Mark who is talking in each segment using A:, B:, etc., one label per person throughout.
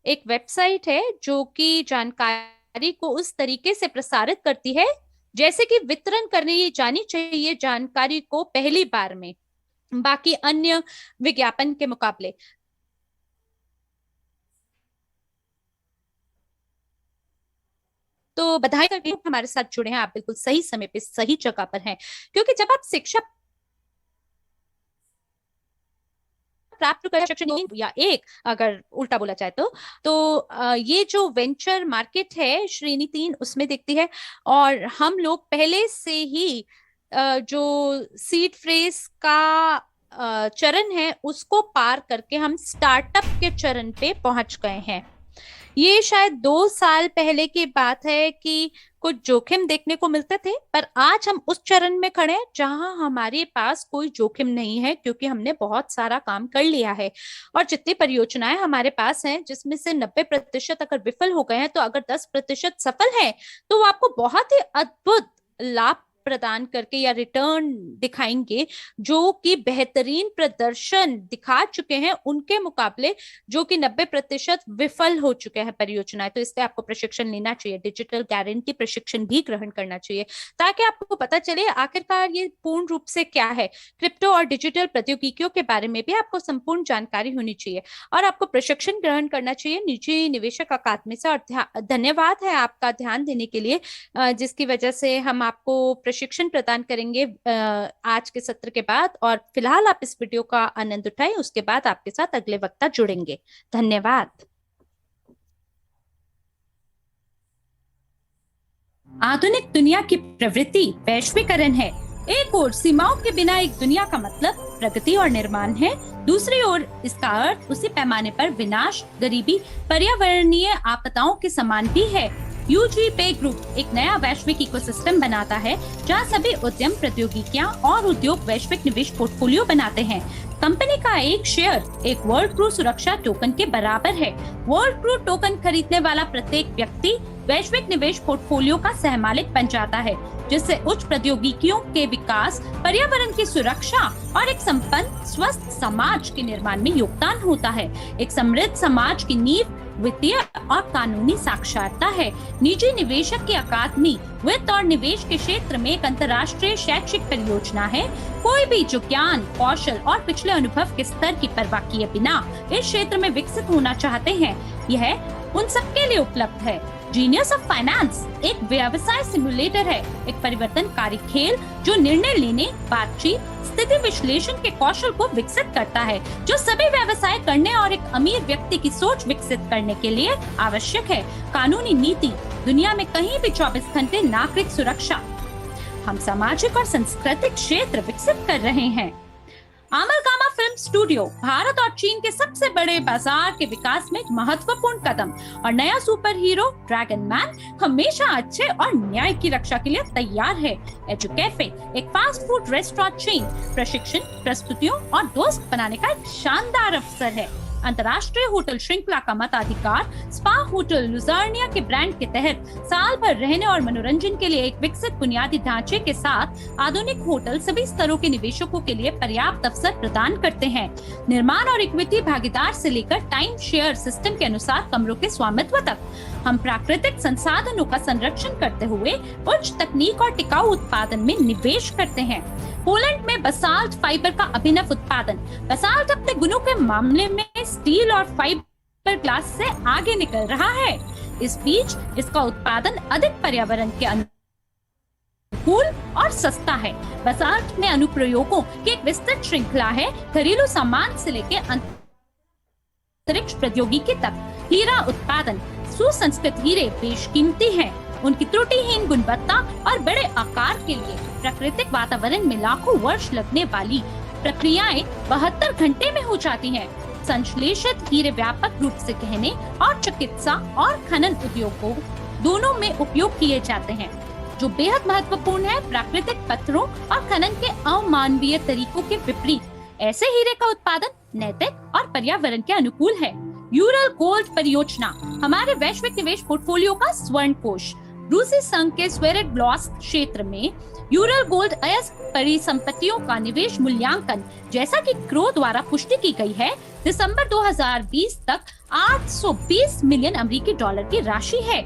A: एक वेबसाइट है जो कि जानकारी को उस तरीके से प्रसारित करती है जैसे कि वितरण करनी जानी चाहिए जानकारी को पहली बार में, बाकी अन्य विज्ञापन के मुकाबले। तो बधाई करती हूँ, हमारे साथ जुड़े हैं, आप बिल्कुल सही समय पे सही जगह पर हैं। क्योंकि जब आप शिक्षा प्राप्त कर शिक्षण या एक अगर उल्टा बोला जाए तो ये जो वेंचर मार्केट है श्रेणी 3 उसमें दिखती है। और हम लोग पहले से ही जो सीड फ्रेज का चरण है उसको पार करके हम स्टार्टअप के चरण पे पहुंच गए हैं। ये शायद 2 साल पहले की बात है कि कुछ जोखिम देखने को मिलते थे, पर आज हम उस चरण में खड़े हैं जहां हमारे पास कोई जोखिम नहीं है क्योंकि हमने बहुत सारा काम कर लिया है। और जितनी परियोजनाएं हमारे पास हैं जिसमें से 90% अगर विफल हो गए हैं तो अगर 10% सफल है तो वो आपको बहुत ही अद्भुत लाभ प्रदान करके या रिटर्न दिखाएंगे, जो कि बेहतरीन प्रदर्शन दिखा चुके हैं उनके मुकाबले जो कि 90% विफल हो चुके हैं परियोजनाएं। तो इसलिए आपको प्रशिक्षण लेना चाहिए, डिजिटल गारंटी प्रशिक्षण भी ग्रहण करना चाहिए ताकि आपको पता चले आखिरकार ये पूर्ण रूप से क्या है। क्रिप्टो और डिजिटल प्रौद्योगिकियों के बारे में भी आपको संपूर्ण जानकारी होनी चाहिए और आपको प्रशिक्षण ग्रहण करना चाहिए निजी निवेशक अकादमी से। और धन्यवाद है आपका ध्यान देने के लिए, जिसकी वजह से हम आपको प्रशिक्षण प्रदान करेंगे आज के सत्र के बाद। और फिलहाल आप इस वीडियो का आनंद उठाएं, उसके बाद आपके साथ अगले वक्ता जुड़ेंगे। धन्यवाद। आधुनिक दुनिया की प्रवृत्ति वैश्वीकरण है। एक ओर सीमाओं के बिना एक दुनिया का मतलब प्रगति और निर्माण है, दूसरी ओर इसका अर्थ उसी पैमाने पर विनाश, गरीबी, पर्यावरणीय आपदाओं के समान भी है। यूजी पे ग्रुप एक नया वैश्विक इकोसिस्टम बनाता है जहां सभी उद्यम, प्रौद्योगिकियां और उद्योग वैश्विक निवेश पोर्टफोलियो बनाते हैं। कंपनी का एक शेयर एक वर्ल्ड क्रू सुरक्षा टोकन के बराबर है। वर्ल्ड क्रू टोकन खरीदने वाला प्रत्येक व्यक्ति वैश्विक निवेश पोर्टफोलियो का सहमालिक बन जाता है, जिससे उच्च प्रौद्योगिकियों के विकास, पर्यावरण की सुरक्षा और एक संपन्न स्वस्थ समाज के निर्माण में योगदान होता है। एक समृद्ध समाज की नींव वित्तीय और कानूनी साक्षरता है। निजी निवेशक की अकादमी वित्त और निवेश के क्षेत्र में एक अंतर्राष्ट्रीय शैक्षिक परियोजना है। कोई भी जो ज्ञान, कौशल और पिछले अनुभव के स्तर की परवाह किए बिना इस क्षेत्र में विकसित होना चाहते हैं, यह उन सबके लिए उपलब्ध है। जीनियस ऑफ फाइनेंस एक व्यवसाय सिमुलेटर है, एक परिवर्तनकारी खेल जो निर्णय लेने, बातचीत, स्थिति विश्लेषण के कौशल को विकसित करता है, जो सभी व्यवसाय करने और एक अमीर व्यक्ति की सोच विकसित करने के लिए आवश्यक है। कानूनी नीति, दुनिया में कहीं भी 24 घंटे नागरिक सुरक्षा। हम सामाजिक और सांस्कृतिक क्षेत्र विकसित कर रहे हैं। आमरकामा फिल्म स्टूडियो भारत और चीन के सबसे बड़े बाजार के विकास में एक महत्वपूर्ण कदम। और नया सुपर हीरो ड्रैगन मैन हमेशा अच्छे और न्याय की रक्षा के लिए तैयार है। एजू कैफे एक फास्ट फूड रेस्टोरेंट चेन प्रशिक्षण, प्रस्तुतियों और दोस्त बनाने का एक शानदार अवसर है। अंतर्राष्ट्रीय होटल श्रृंखला का मताधिकार स्पा होटल लुजार्निया के ब्रांड के तहत साल भर रहने और मनोरंजन के लिए एक विकसित बुनियादी ढांचे के साथ आधुनिक होटल सभी स्तरों के निवेशकों के लिए पर्याप्त अवसर प्रदान करते हैं। निर्माण और इक्विटी भागीदार से लेकर टाइम शेयर सिस्टम के अनुसार कमरों के स्वामित्व तक, हम प्राकृतिक संसाधनों का संरक्षण करते हुए उच्च तकनीक और टिकाऊ उत्पादन में निवेश करते हैं। पोलैंड में बसाल्ट फाइबर का अभिनव उत्पादन। बसाल्ट अपने गुणों के मामले में स्टील और फाइबर ग्लास से आगे निकल रहा है। इस बीच इसका उत्पादन अधिक पर्यावरण के अनुकूल और सस्ता है। बसाल्ट में अनुप्रयोगों की एक विस्तृत श्रृंखला है, घरेलू सामान से लेकर अंतरिक्ष प्रौद्योगिकी तक। हीरा उत्पादन, सुसंस्कृत हीरे बेशकीमती हैं। उनकी त्रुटिहीन गुणवत्ता और बड़े आकार के लिए प्राकृतिक वातावरण में लाखों वर्ष लगने वाली प्रक्रियाएं 72 घंटे में हो जाती हैं। संश्लेषित हीरे व्यापक रूप से गहने और चिकित्सा और खनन उद्योगों दोनों में उपयोग किए जाते हैं। जो बेहद महत्वपूर्ण है, प्राकृतिक पत्थरों और खनन के अमानवीय तरीकों के विपरीत ऐसे हीरे का उत्पादन नैतिक और पर्यावरण के अनुकूल है। यूरल गोल्ड परियोजना हमारे वैश्विक निवेश पोर्टफोलियो का स्वर्ण कोष। रूसी संघ के स्वेरेडब्लास्क क्षेत्र में यूरल गोल्ड अयस्क परिसंपत्तियों का निवेश मूल्यांकन, जैसा कि क्रो द्वारा पुष्टि की गई है, दिसंबर 2020 तक 820 मिलियन अमेरिकी डॉलर की राशि है।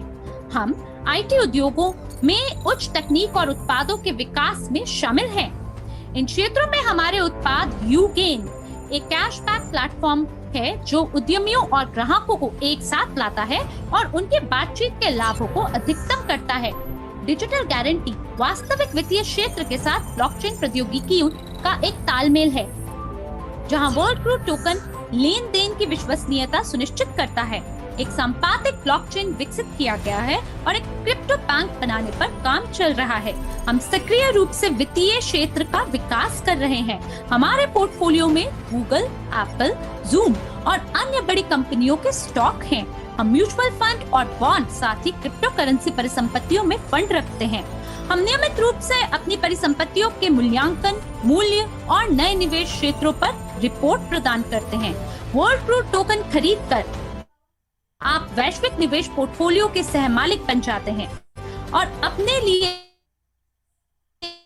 A: हम आईटी उद्योगों में उच्च तकनीक और उत्पादों के विकास में शामिल हैं। इन क्षेत्रों में हमारे उत्पाद यूगेन एक कैशबैक प्लेटफॉर्म है जो उद्यमियों और ग्राहकों को एक साथ लाता है और उनके बातचीत के लाभों को अधिकतम करता है। डिजिटल गारंटी वास्तविक वित्तीय क्षेत्र के साथ ब्लॉकचेन प्रौद्योगिकियों का एक तालमेल है, जहां वर्ल्डक्रू टोकन लेन देन की विश्वसनीयता सुनिश्चित करता है। एक संपादित ब्लॉकचेन विकसित किया गया है और एक क्रिप्टो बैंक बनाने पर काम चल रहा है। हम सक्रिय रूप से वित्तीय क्षेत्र का विकास कर रहे हैं। हमारे पोर्टफोलियो में गूगल, एप्पल, जूम और अन्य बड़ी कंपनियों के स्टॉक हैं। हम म्यूचुअल फंड और बॉन्ड, साथ ही क्रिप्टो करेंसी परिसंपत्तियों में फंड रखते हैं। हम नियमित रूप से अपनी परिसंपत्तियों के मूल्यांकन, मूल्य और नए निवेश क्षेत्रों पर रिपोर्ट प्रदान करते हैं। वर्ल्डक्रू टोकन खरीद कर आप वैश्विक निवेश पोर्टफोलियो के सहमालिक बन जाते हैं और अपने लिए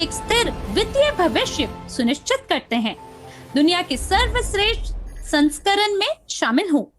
A: एक स्थिर वित्तीय भविष्य सुनिश्चित करते हैं। दुनिया के सर्वश्रेष्ठ संस्करण में शामिल हो।